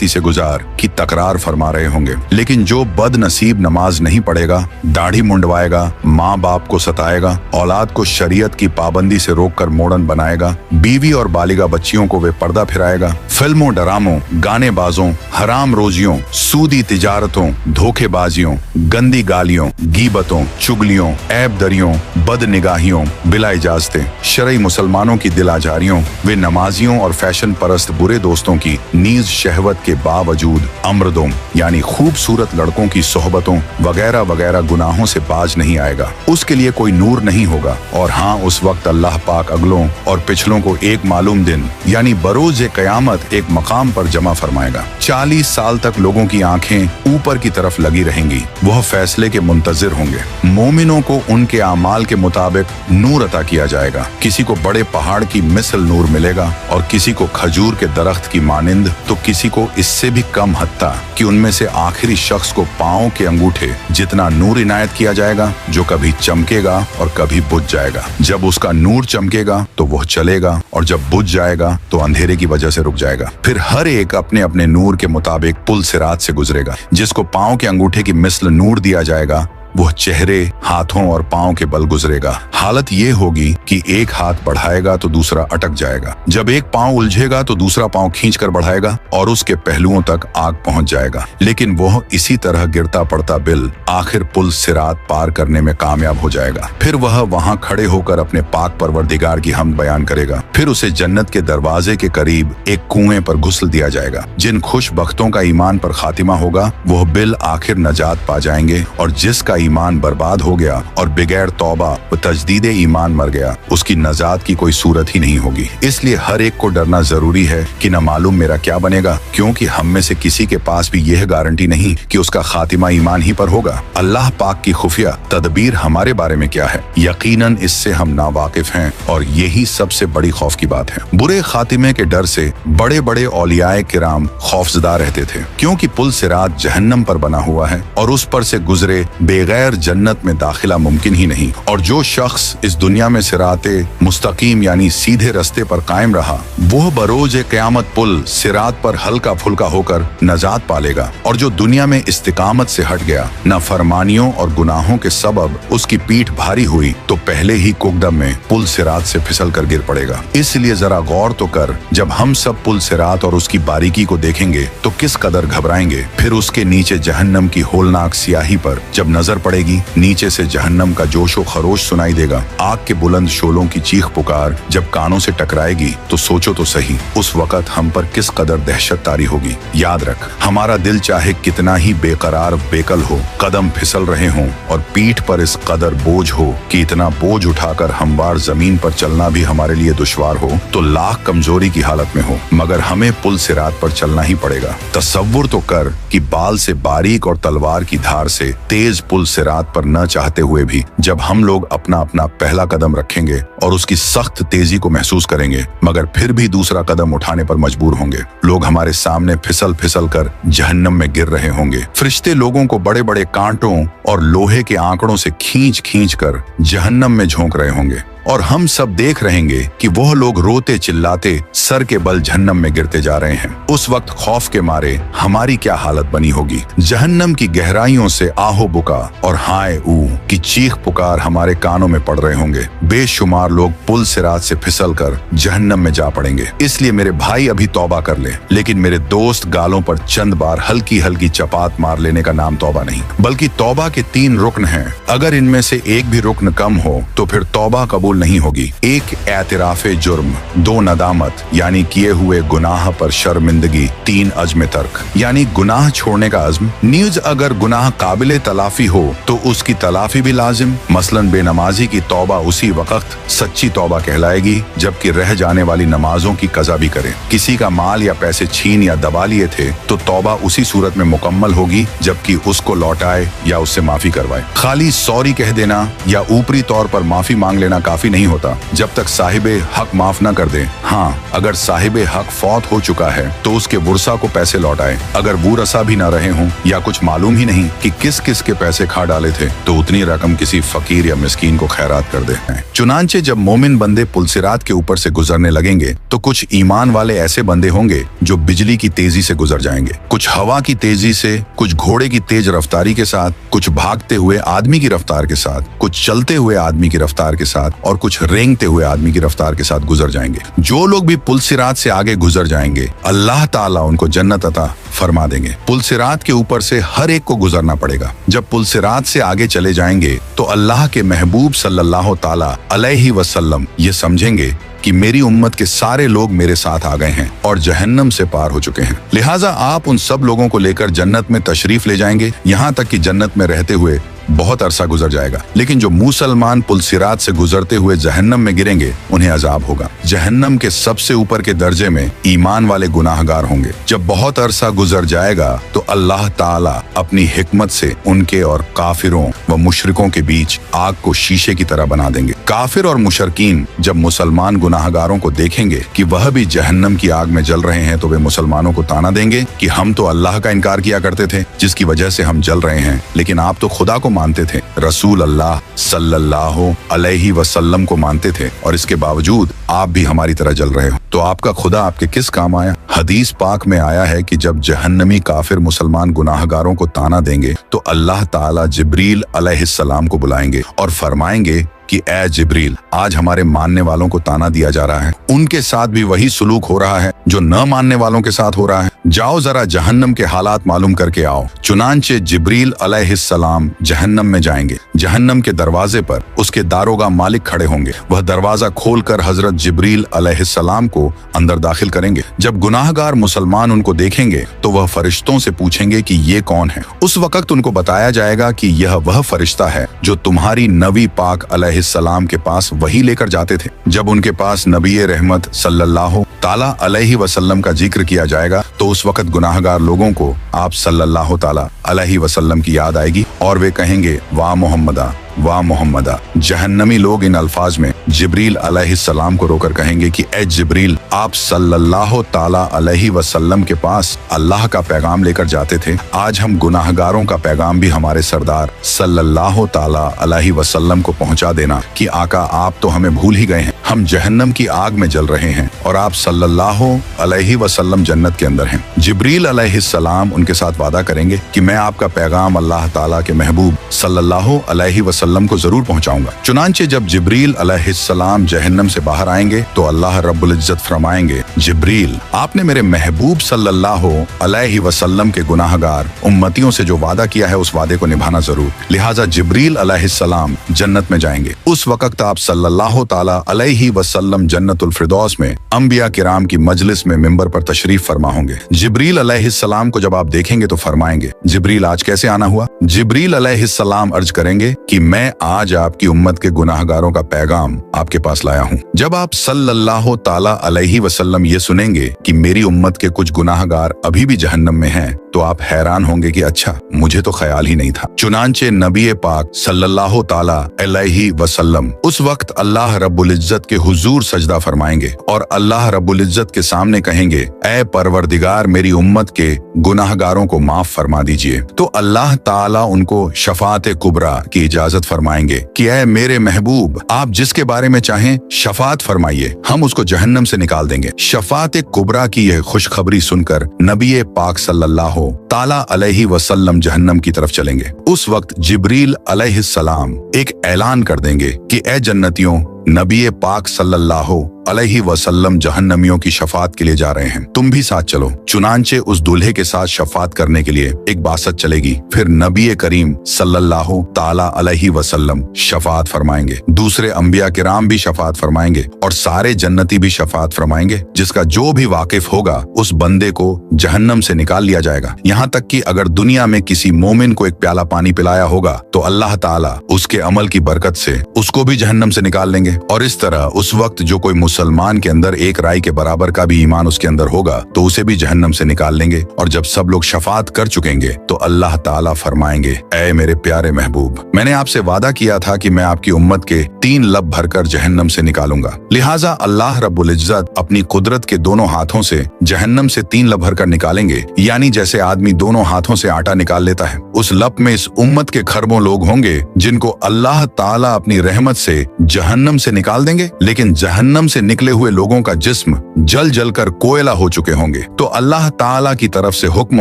से गुजार की तकरार फरमा रहे होंगे। लेकिन जो बदनसीब नमाज नहीं पढ़ेगा, दाढ़ी मुंडवाएगा, माँ बाप को सताएगा, औलाद को शरीयत की पाबंदी से रोककर मोड़न बनाएगा, बीवी और बालिगा बच्चियों को वे पर्दा फिराएगा, फिल्मों डरामों गाने बाजों हराम रोजियों सूदी तिजारतों धोखेबाजियों गंदी गालियों गीबतों चुगलियों ऐब दरियों बदनिगाहियों बिला इजाजते शरई मुसलमानों की दिल आजारियों वे नमाजियों और फैशन परस्त बुरे दोस्तों की नीज शहवत के बावजूद अमृदों यानी खूबसूरत लड़कों की सोहबतों वगैरह वगैरह गुनाहों से बाज नहीं आएगा। उसके लिए कोई नूर नहीं होगा। और हाँ, उस वक्त अल्लाह पाक अगलों और पिछलों को एक मालूम दिन यानी बरोज क़यामत एक मकाम पर जमा फरमाएगा। 40 साल तक लोगों की आंखें ऊपर की तरफ लगी रहेंगी। वह फैसले के मुंतजिर होंगे। मोमिनों को उनके आमाल के मुताबिक नूर अता किया जाएगा। किसी को बड़े पहाड़ की मिसल नूर मिलेगा और किसी को खजूर के दरख्त की मानिंद, तो किसी को इससे भी कम, हत्ता कि उनमें से आखिरी शख्स को पांव के अंगूठे जितना नूर इनायत किया जाएगा, जो कभी चमकेगा और कभी बुझ जाएगा। जब उसका नूर चमकेगा तो वह चलेगा और जब बुझ जाएगा तो अंधेरे की वजह से रुक जाएगा। फिर हर एक अपने अपने नूर के मुताबिक पुल सिरात से गुजरेगा। जिसको पांव के अंगूठे की मिसल नूर दिया जाएगा वह चेहरे, हाथों और पांव के बल गुजरेगा। हालत ये होगी कि एक हाथ बढ़ाएगा तो दूसरा अटक जाएगा। जब एक पांव उलझेगा तो दूसरा पांव खींचकर बढ़ाएगा और उसके पहलुओं तक आग पहुंच जाएगा। लेकिन वह इसी तरह गिरता पड़ता बिल आखिर पुल सिरात पार करने में कामयाब हो जाएगा। फिर वह वहां खड़े होकर अपने पाक परवरदिगार की हमद बयान करेगा। फिर उसे जन्नत के दरवाजे के करीब एक कुएं पर घुसल दिया जाएगा। जिन खुशबख्तों का ईमान पर खातिमा होगा वह बिल आखिर नजात पा जाएंगे, और जिसका ईमान बर्बाद हो गया और बगैर तौबा व तजदीदे ईमान मर गया, उसकी नजात की कोई सूरत ही नहीं होगी। इसलिए हर एक को डरना जरूरी है कि न मालूम मेरा क्या बनेगा, क्योंकि हम में से किसी के पास भी यह गारंटी नहीं कि उसका खातिमा ईमान ही पर होगा। अल्लाह पाक की खुफिया तदबीर हमारे बारे में क्या है, यकीनन इससे हम नावाकिफ हैं, और यही सबसे बड़ी खौफ की बात है। बुरे खातिमे के डर से बड़े बड़े औलियाए किराम खौफजदा रहते थे, क्योंकि पुल सिरात जहन्नम पर बना हुआ है और उस पर से गुजरे बगैर जन्नत में दाखिला मुमकिन ही नहीं। और जो शख्स इस दुनिया में सिराते मुस्तकीम यानी सीधे रास्ते पर कायम रहा, वह बरोज क़यामत पुल सिरात पर हल्का फुल्का होकर नजात पालेगा। और जो दुनिया में इस्तिकामत से हट गया, न फरमानियों और गुनाहों के सबब उसकी पीठ भारी हुई, तो पहले ही कुकदम में पुल सिरात से फिसल कर गिर पड़ेगा। इसलिए जरा गौर तो कर, जब हम सब पुल सिरात और उसकी बारीकी को देखेंगे तो किस कदर घबराएंगे। फिर उसके नीचे जहन्नम की होलनाक स्याही पर जब नजर पड़ेगी, नीचे से जहन्नम का जोशो खरोश सुनाई देगा। आग के बुलंद शोलों की चीख पुकार जब कानों से टकराएगी, तो सोचो तो सही उस वक्त हम पर किस कदर दहशत तारी होगी। याद रख, हमारा दिल चाहे कितना ही बेकरार बेकल हो, कदम फिसल रहे हों और पीठ पर इस कदर बोझ हो कि इतना बोझ उठाकर हमवार जमीन पर चलना भी हमारे लिए दुश्वार हो, तो लाख कमजोरी की हालत में हो, मगर हमें पुल सिरात पर चलना ही पड़ेगा। तसव्वुर तो कर कि बाल से बारीक और तलवार की धार से तेज पुल सिरात पर न चाहते हुए भी जब हम लोग अपना अपना पहला कदम रखेंगे और उसकी सख्त तेजी को महसूस करेंगे, मगर फिर भी दूसरा कदम उठाने पर मजबूर होंगे। लोग हमारे सामने फिसल फिसल कर जहन्नम में गिर रहे होंगे। फरिश्ते लोगों को बड़े बड़े कांटों और लोहे के आंकड़ों से खींच खींच कर जहन्नम में झोंक रहे होंगे, और हम सब देख रहेंगे कि वह लोग रोते चिल्लाते सर के बल जहन्नम में गिरते जा रहे हैं। उस वक्त खौफ के मारे हमारी क्या हालत बनी होगी। जहन्नम की गहराइयों से आहो बुका और हाय ऊ की चीख पुकार हमारे कानों में पड़ रहे होंगे। बेशुमार लोग पुल सिरात से फिसल कर जहन्नम में जा पड़ेंगे। इसलिए मेरे भाई अभी तौबा कर ले, लेकिन मेरे दोस्त गालों पर चंद बार हल्की हल्की चपात मार लेने का नाम तौबा नहीं, बल्कि तौबा के 3 रुकन हैं। अगर इनमें से एक भी रुकन कम हो तो फिर तौबा कबूल नहीं होगी। एक एतराफे जुर्म, 2 नदामत यानी किए हुए गुनाह पर शर्मिंदगी, 3 अज़्म तर्क यानी गुनाह छोड़ने का अज़्म। न्यूज अगर गुनाह काबिले तलाफी हो तो उसकी तलाफी भी लाजिम। मसलन बेनमाजी की तौबा उसी वक्त सच्ची तौबा कहलाएगी जबकि रह जाने वाली नमाजों की कज़ा भी करे। किसी का माल या पैसे छीन या दबा लिए थे तो तौबा उसी सूरत में मुकम्मल होगी जबकि उसको लौटाए या उससे माफी करवाए। खाली सॉरी कह देना या ऊपरी तौर पर माफी मांग लेना काफी काफी नहीं होता जब तक साहिबे हक माफ न कर दे। हाँ, अगर साहिबे हक फौत हो चुका है तो उसके वुरसा को पैसे लौटाए। अगर वुरसा भी न रहे हों या कुछ मालूम ही नहीं कि किस किस के पैसे खा डाले थे तो उतनी रकम किसी फकीर या मिस्कीन को खैरात कर दे। चुनांचे जब मोमिन बंदे पुलसिरात के ऊपर से गुजरने लगेंगे तो कुछ ईमान वाले ऐसे बंदे होंगे जो बिजली की तेजी से गुजर जाएंगे, कुछ हवा की तेजी से, कुछ घोड़े की तेज रफ्तारी के साथ, कुछ भागते हुए आदमी की रफ्तार के साथ, कुछ चलते हुए आदमी की रफ्तार के साथ और कुछ रेंगते हुए आदमी की रफ्तार के साथ गुजर जाएंगे। जो लोग भी पुलसिरात से आगे गुजर जाएंगे अल्लाह ताला उनको जन्नत अता फरमा देंगे। पुलसिरात के ऊपर से हर एक को गुजरना पड़ेगा। जब पुलसिरात से आगे चले जाएंगे तो अल्लाह के महबूब सल्लल्लाहु ताला अलैहि वसल्लम ये समझेंगे कि मेरी उम्मत के सारे लोग मेरे साथ आ गए हैं और जहन्नम से पार हो चुके हैं, लिहाजा आप उन सब लोगों को लेकर जन्नत में तशरीफ ले जाएंगे, यहाँ तक कि जन्नत में रहते हुए बहुत अरसा गुजर जाएगा। लेकिन जो मुसलमान पुलसिरात से गुजरते हुए जहन्नम में गिरेंगे उन्हें अजाब होगा। जहन्नम के सबसे ऊपर के दर्जे में ईमान वाले गुनाहगार होंगे। जब बहुत अरसा गुजर जाएगा तो अल्लाह ताला अपनी हिकमत से उनके और काफिरों व मुशरिकों के बीच आग को शीशे की तरह बना देंगे। काफिर और मुशरकीन जब मुसलमान गुनाहगारों को देखेंगे कि वह भी जहन्नम की आग में जल रहे हैं तो वे मुसलमानों को ताना देंगे कि हम तो अल्लाह का इनकार किया करते थे जिसकी वजह से हम जल रहे हैं, लेकिन आप तो खुदा को मानते थे, रसूल अल्लाह सल्लल्लाहु अलैहि वसल्लम को मानते थे और इसके बावजूद आप भी हमारी तरह जल रहे हो, तो आपका खुदा आपके किस काम आया? हदीस पाक में आया है कि जब जहन्नमी काफिर मुसलमान गुनाहगारों को ताना देंगे तो अल्लाह ताला जिब्रील अलैहिस्सलाम को बुलाएंगे और फरमाएंगे कि ए जिब्रील, आज हमारे मानने वालों को ताना दिया जा रहा है, उनके साथ भी वही सुलूक हो रहा है जो न मानने वालों के साथ हो रहा है, जाओ जरा जहन्नम के हालात मालूम करके आओ। चुनांचे जिब्रील अलैहिस्सलाम जहन्नम में जाएंगे। जहन्नम के दरवाजे पर उसके दारोगा मालिक खड़े होंगे। वह दरवाजा खोलकर हजरत जिब्रील अलैहिस्सलाम को अंदर दाखिल करेंगे। जब गुनाहगार मुसलमान उनको देखेंगे तो वह फरिश्तों से पूछेंगे कि ये कौन है। उस वक्त उनको बताया जाएगा कि यह वह फरिश्ता है जो तुम्हारी नबी पाक अलैहिस्सलाम के पास वही लेकर जाते थे। जब उनके पास नबी रहमत सल्लल्लाहु ताला अलैहि वसल्लम का जिक्र किया जाएगा तो उस वक्त गुनाहगार लोगों को आप सल्लल्लाहु ताला अलैहि वसल्लम की याद आएगी और वे कहेंगे वाह मोहम्मदा, वाह मोहम्मदा। जहन्नमी लोग इन अल्फाज में जिब्रील अलैहिस्सलाम को रोकर कहेंगे कि ए जिब्रील, आप सल्लल्लाहु ताला अलैहि वसल्लम के पास अल्लाह का पैगाम लेकर जाते थे, आज हम गुनाहगारों का पैगाम भी हमारे सरदार सल्लल्लाहु ताला अलैहि वसल्लम को पहुंचा देना कि आका आप तो हमें भूल ही गए हैं, हम जहन्नम की आग में जल रहे हैं और आप सल्लल्लाहु अलैहि वसल्लम जन्नत के अंदर हैं। जिब्रील अलैहिस्सलाम उनके साथ वादा करेंगे कि मैं आपका पैगाम अल्लाह ताला के महबूब सल्लल्लाहु अलैहि वसल्लम को जरूर पहुंचाऊंगा। चुनांचे जब जिब्रील अलैहिस्सलाम जहन्नम से बाहर आएंगे तो अल्लाह रब्बुल इज्जत फरमाएंगे, जिब्रील, आपने मेरे महबूब सल्लल्लाहु अलैहि वसल्लम के गुनाहगार उम्मतियों से जो वादा किया है उस वादे को निभाना जरूर। लिहाजा जिब्रील अलैहिस्सलाम जन्नत में जाएंगे। उस वक्त आप सल्लल्लाहु ताला अलैहि वसल्लम जन्नतुल फिरदौस में अंबिया किराम की मजलिस में मिंबर पर तशरीफ फरमा होंगे। जिब्रील अलैहिस्सलाम को जब आप देखेंगे तो फरमाएंगे, जिब्रील आज कैसे आना हुआ? जिब्रील अलैहिस्सलाम अर्ज करेंगे कि मैं आज आपकी उम्मत के गुनाहगारों का पैगाम आपके पास लाया हूँ। जब आप सल्लल्लाहु ताला अलैहि वसल्लम ये सुनेंगे कि मेरी उम्मत के कुछ गुनाहगार अभी भी जहन्नम में हैं तो आप हैरान होंगे कि अच्छा, मुझे तो ख्याल ही नहीं था। चुनांचे नबी पाक सल्लल्लाहु ताला अलैहि वसल्लम उस वक्त अल्लाह रब्बुल इज्जत के हुजूर सजदा फरमाएंगे और अल्लाह रब्बुल इज्जत के सामने कहेंगे, ए परवरदिगार, मेरी उम्मत के गुनाहगारों को माफ फरमा दीजिए। तो अल्लाह ताला उनको शफात कुबरा की इजाजत फरमाएंगे कि ए मेरे महबूब, आप जिसके बारे में चाहें शफात फरमाइए, हम उसको जहन्नम से निकाल देंगे। शफात कुबरा की यह खुशखबरी सुनकर नबी पाक सल्लल्लाहु ताला अलैहि वसल्लम जहन्नम की तरफ चलेंगे। उस वक्त जिब्रील अलैहिस्सलाम एक ऐलान कर देंगे कि ए जन्नतियों, नबी पाक सल्लल्लाहु अलैहि वसल्लम जहन्नमियों की शफात के लिए जा रहे हैं, तुम भी साथ चलो। चुनांचे उस दूल्हे के साथ शफात करने के लिए एक बासत चलेगी। फिर नबी करीम सल्लल्लाहु ताला अलैहि वसल्लम शफात फरमाएंगे, दूसरे अंबिया किराम भी शफात फरमाएंगे और सारे जन्नती भी शफात फरमाएंगे। जिसका जो भी वाकिफ होगा उस बंदे को जहन्नम से निकाल लिया जाएगा। यहाँ तक कि अगर दुनिया में किसी मोमिन को एक प्याला पानी पिलाया होगा तो अल्लाह ताला उसके अमल की बरकत से उसको भी जहन्नम से निकाल लेंगे। और इस तरह उस वक्त जो कोई मुसलमान के अंदर एक राई के बराबर का भी ईमान उसके अंदर होगा तो उसे भी जहन्नम से निकाल लेंगे। और जब सब लोग शफात कर चुकेंगे तो अल्लाह ताला फरमाएंगे, ऐ मेरे प्यारे महबूब, मैंने आपसे वादा किया था कि मैं आपकी उम्मत के 3 लब भरकर जहन्नम से निकालूंगा। लिहाजा अल्लाह रब्बुल इज्जत अपनी कुदरत के दोनों हाथों से जहन्नम से 3 लब भरकर निकालेंगे, यानी जैसे आदमी दोनों हाथों से आटा निकाल लेता है। उस लब में इस उम्मत के खरबों लोग होंगे जिनको अल्लाह ताला अपनी रहमत से जहन्नम से निकाल देंगे, लेकिन जहन्नम से निकले हुए लोगों का जिस्म जल जल कर कोयला हो चुके होंगे। तो अल्लाह ताला की तरफ से हुक्म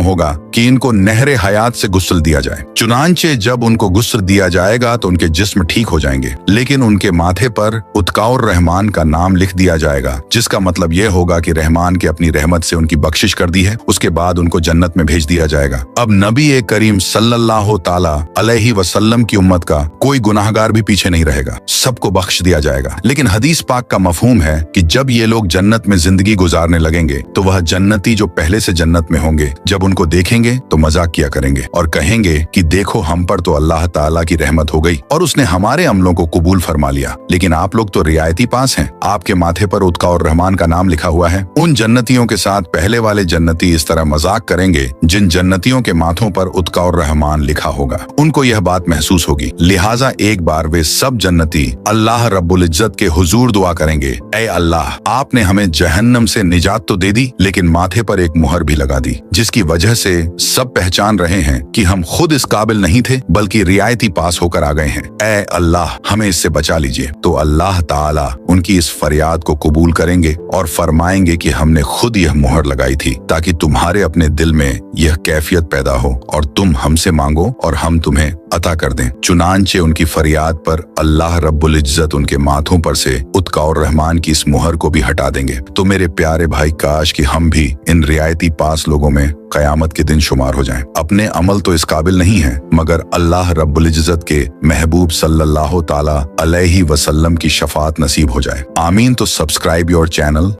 होगा कि इनको नहरे हयात से गुस्ल दिया जाए। चुनांचे जब उनको गुस्ल दिया जाएगा तो उनके जिस्म ठीक हो जाएंगे, लेकिन उनके माथे पर उत्काउर रहमान का नाम लिख दिया जाएगा, जिसका मतलब यह होगा कि रहमान के अपनी रहमत से उनकी बख्शिश कर दी है। उसके बाद उनको जन्नत में भेज दिया जाएगा। अब नबी करीम सल्लल्लाहु ताला अलैहि वसल्लम की उम्मत का कोई गुनाहगार भी पीछे नहीं रहेगा, सबको बख्श दिया जाएगा। लेकिन हदीस पाक का मफहूम है कि जब ये लोग जन्नत में जिंदगी गुजारने लगेंगे तो वह जन्नती जो पहले से जन्नत में होंगे जब उनको देखेंगे तो मजाक किया करेंगे और कहेंगे कि देखो हम पर तो अल्लाह ताला की रहमत हो गई और उसने हमारे अमलों को कबूल फरमा लिया, लेकिन आप लोग तो रियायती पास हैं, आपके माथे पर उत्काउर रहमान का नाम लिखा हुआ है। उन जन्नतियों के साथ पहले वाले जन्नती इस तरह मजाक करेंगे जिन जन्नतियों के माथों पर उत्काउर रहमान लिखा होगा। उनको यह बात महसूस होगी, लिहाजा एक बार वे सब जन्नती अल्लाह रब्बुल इज्जत के हुजूर दुआ करेंगे, ऐ अल्लाह, आपने हमें जहन्नम से निजात तो दे दी, लेकिन माथे पर एक मुहर भी लगा दी, जिसकी वजह से सब पहचान रहे हैं कि हम खुद इस काबिल नहीं थे बल्कि रियायती पास होकर आ गए हैं। ऐ अल्लाह, हमें इससे बचा लीजिए। तो अल्लाह ताला उनकी इस फरियाद को कबूल करेंगे और फरमाएंगे कि हमने खुद यह मुहर लगाई थी ताकि तुम्हारे अपने दिल में यह कैफियत पैदा हो और तुम हमसे मांगो और हम तुम्हें अता कर दें। चुनांचे उनकी फरियाद पर अल्लाह रब्बुल इज्जत उनके माथों पर से उत्काउर रहमान की इस मुहर को भी हटा देंगे। तो मेरे प्यारे भाई, काश कि हम भी इन रियायती पास लोगों में कयामत के दिन शुमार हो जाएं। अपने अमल तो इस काबिल नहीं है, मगर अल्लाह रब्बुल इज्जत के महबूब सल्लल्लाहु ताला अलैहि वसल्लम की शफात नसीब हो जाए। आमीन। तो सब्सक्राइब योर चैनल